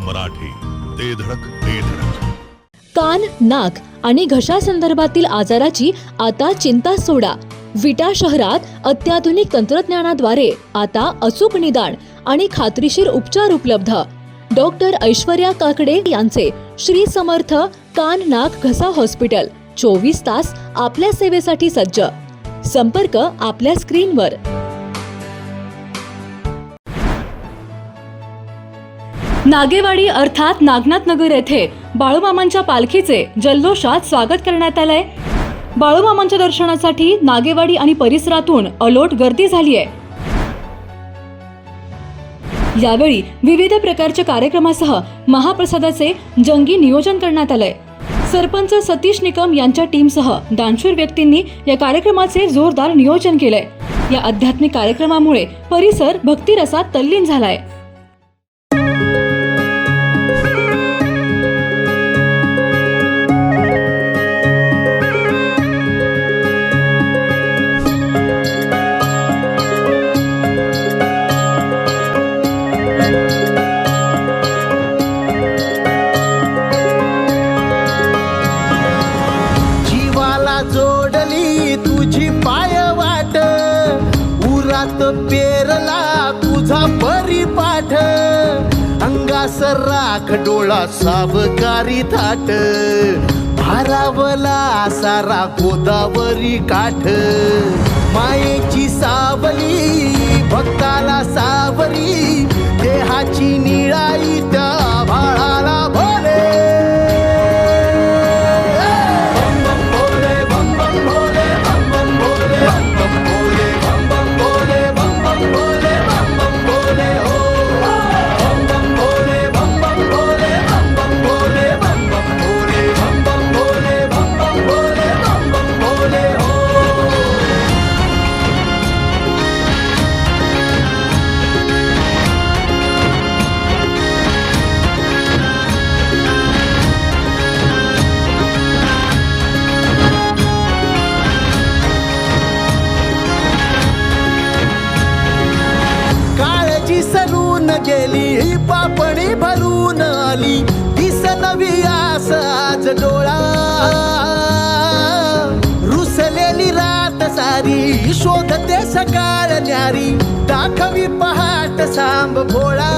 मराठी, ते धडक ते धडक. कान, नाक आणि घशा संदर्भातील आजाराची आता चिंता सोडा. विटा शहरात अत्याधुनिक तंत्रज्ञानाद्वारे आता अचूक निदान आणि खात्रीशीर उपचार उपलब्ध. डॉक्टर ऐश्वर्या काकडे यांचे श्री समर्थ कान नाक घसा हॉस्पिटल 24 तास आपल्या सेवेसाठी सज्ज. संपर्क आपल्या स्क्रीनवर. नागेवाडी अर्थात नागनाथ नगर येथे बाळूमामांच्या पालखीचे जल्लोषात स्वागत करण्यात आलंय. बाळूमामांच्या दर्शनासाठी नागेवाडी आणि परिसरातून अलोट गर्दी झाली आहे. यावेळी विविध प्रकारच्या कार्यक्रमासह महाप्रसादाचे जंगी नियोजन करण्यात आलंय. सरपंच सतीश निकम यांच्या टीमसह दानशूर व्यक्तींनी या कार्यक्रमाचे जोरदार नियोजन केलंय. या आध्यात्मिक कार्यक्रमामुळे परिसर भक्तिरसात तल्लीन झालाय. जोडली तुझी पाय वाट, उरात पेरला तुझा परिपाठ, अंगास राख डोळा सावकारी थाट, भारावला सारा गोदावरी काठ, मायेची सावली भक्ताला सावरी, देहाची निळाई त्या भाळाला भोले. सरून गेली पापणी भरून आली, दिस नवी आस आज डोळा, रुसलेली रात सारी शोधते सकाळ न्यारी, दाखवी पहाट सांब भोळा.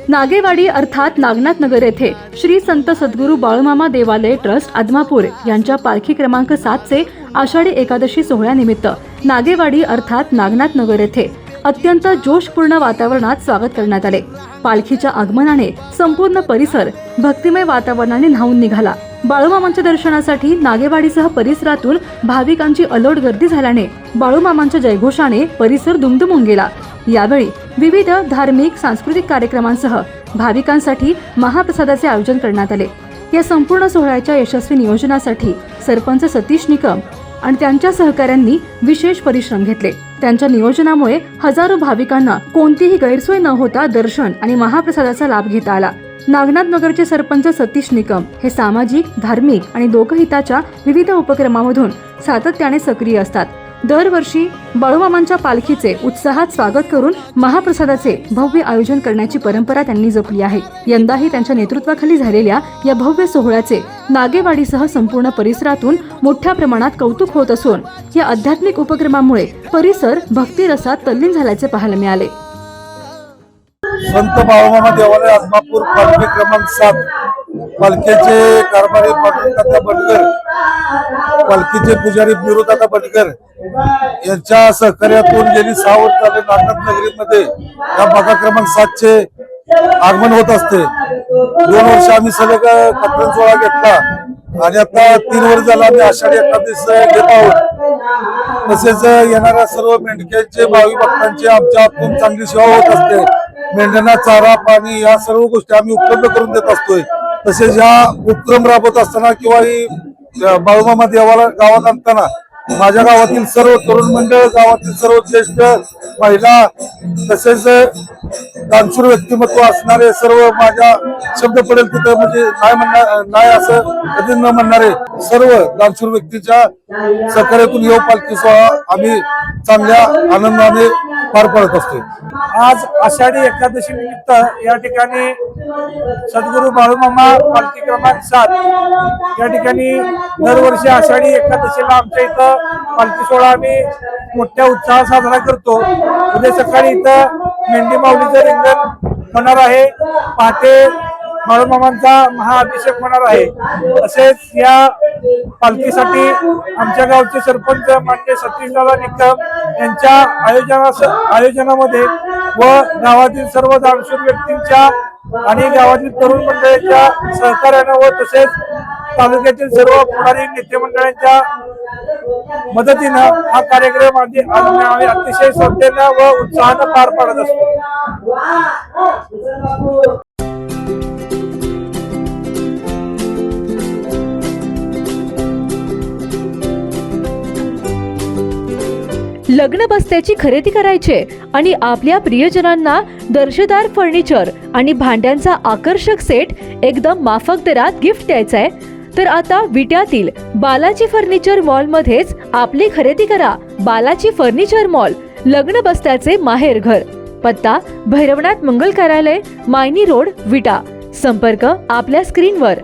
नागेवाडी अर्थात नागनाथ नगर येथे श्री संत सद्गुरू बाळूमामा देवालय ट्रस्ट आदमापूर यांच्या पालखी क्रमांक 7 चे आषाढी एकादशी सोहळ्यानिमित्त नागेवाडी अर्थात नागनाथ नगर येथे अत्यंत जोशपूर्ण वातावरणात स्वागत करण्यात आले. पालखीच्या आगमनाने संपूर्ण परिसर भक्तिमय वातावरणाने न्हाऊन निघाला. बाळूमामांच्या दर्शनासाठी नागेवाडीसह परिसरातून भाविकांची अलोट गर्दी झाल्याने बाळूमामांच्या जयघोषाने परिसर दुमदुमून गेला. यावेळी विविध धार्मिक सांस्कृतिक कार्यक्रमांसह भाविकांसाठी महाप्रसादाचे आयोजन करण्यात आले. या संपूर्ण सोहळ्याच्या यशस्वी नियोजनासाठी सरपंच सतीश निकम आणि त्यांच्या सहकाऱ्यांनी विशेष परिश्रम घेतले. त्यांच्या नियोजनामुळे हजारो भाविकांना कोणतीही गैरसोय न होता दर्शन आणि महाप्रसादाचा लाभ घेता आला. नागनाथ नगरचे सरपंच सतीश निकम हे सामाजिक, धार्मिक आणि लोकहिताच्या विविध उपक्रमांमधून सातत्याने सक्रिय असतात. दरवर्षी बाळूमामांच्या पालखीचे उत्साहात स्वागत करून महाप्रसादाचे भव्य आयोजन करण्याची परंपरा त्यांनी जपली आहे. यंदाही त्यांच्या नेतृत्वाखाली झालेल्या या भव्य सोहळ्याचे नागेवाडीसह संपूर्ण परिसरातून मोठ्या प्रमाणात कौतुक होत असून या आध्यात्मिक उपक्रमामुळे परिसर भक्तिरसात तल्लीन झाल्याचे पाहायला मिळाले. संत बाळूमामा देवालय आदमापूर पालखी क्रमांक 7 पालखीचे कारभारी पांडुरंगदादा बंडगर, पालखीचे पुजारी बिरुदादा बंडगर यांच्या सहकार्यातून गेली 6 वर्ष झाले नागनाथ नगरीमध्ये या भागा क्रमांक 7 चे आगमन होत असते. 2 वर्ष आम्ही सलग कपड्यां सोहळा घेतला आणि आता 3 वर्ष झाला आम्ही आषाढी एकादशी घेत आहोत. तसेच येणाऱ्या सर्व मेंढक्यांचे भावी भक्तांची आमच्या हातून चांगली सेवा होत असते. मेंढ्यांना चारा, पाणी या सर्व गोष्टी आम्ही उपलब्ध करून देत असतोय. तसेच या उपक्रम राबवत असताना किंवा ही बाळूमामा देवाला गावात आणताना माझ्या गावातील सर्व तरुण मंडळ, गावातील सर्व ज्येष्ठ महिला तसेच दानशूर व्यक्तिमत्व असणारे सर्व माझ्या शब्द पडेल तिथं म्हणजे नाही असं कधी न म्हणणारे सर्व दानशूर व्यक्तीच्या सहकार्यातून येऊ पालखी सोहळा आम्ही चांगल्या आनंदाने पार पाडत असतो. आज आषाढी एकादशी निमित्त या ठिकाणी सद्गुरू बाळूमामा पालखी क्रमांक 7 या ठिकाणी दरवर्षी आषाढी एकादशीला आमच्या इथं पालखी सोहळा आम्ही मोठ्या उत्साहात साजरा करतो. उद्या सकाळी इथं मेंढी माऊलीचं रिंगण होणार आहे. पहाटे बाळूमामांचा महाअभिषेक होणार आहे. तसेच या पालखीसाठी आमच्या गावचे सरपंच मान्य सतीशदादा निकम यांच्या आयोजनामध्ये व गावातील सर्व दानशूर व्यक्तींच्या आणि गावातील तरुण मंडळींच्या सहकार्यानं व तसेच तालुक्यातील सर्व पुढारी नेते मंडळांच्या मदतीनं हा कार्यक्रम आम्ही अतिशय श्रद्धेनं व उत्साहानं पार पाडत असतो. लग्न बस्त्याची खरेदी करायचे आणि आपल्या प्रियजनांना दर्जेदार फर्निचर आणि भांड्यांचा आकर्षक सेट एकदम माफक दरात गिफ्ट द्यायचाय तर आता विट्यातील बालाजी फर्निचर मॉल मध्येच आपली खरेदी करा. बालाजी फर्निचर मॉल, लग्न बस्त्याचे माहेर घर. पत्ता भैरवनाथ मंगल कार्यालय, मायनी रोड, विटा. संपर्क आपल्या स्क्रीनवर.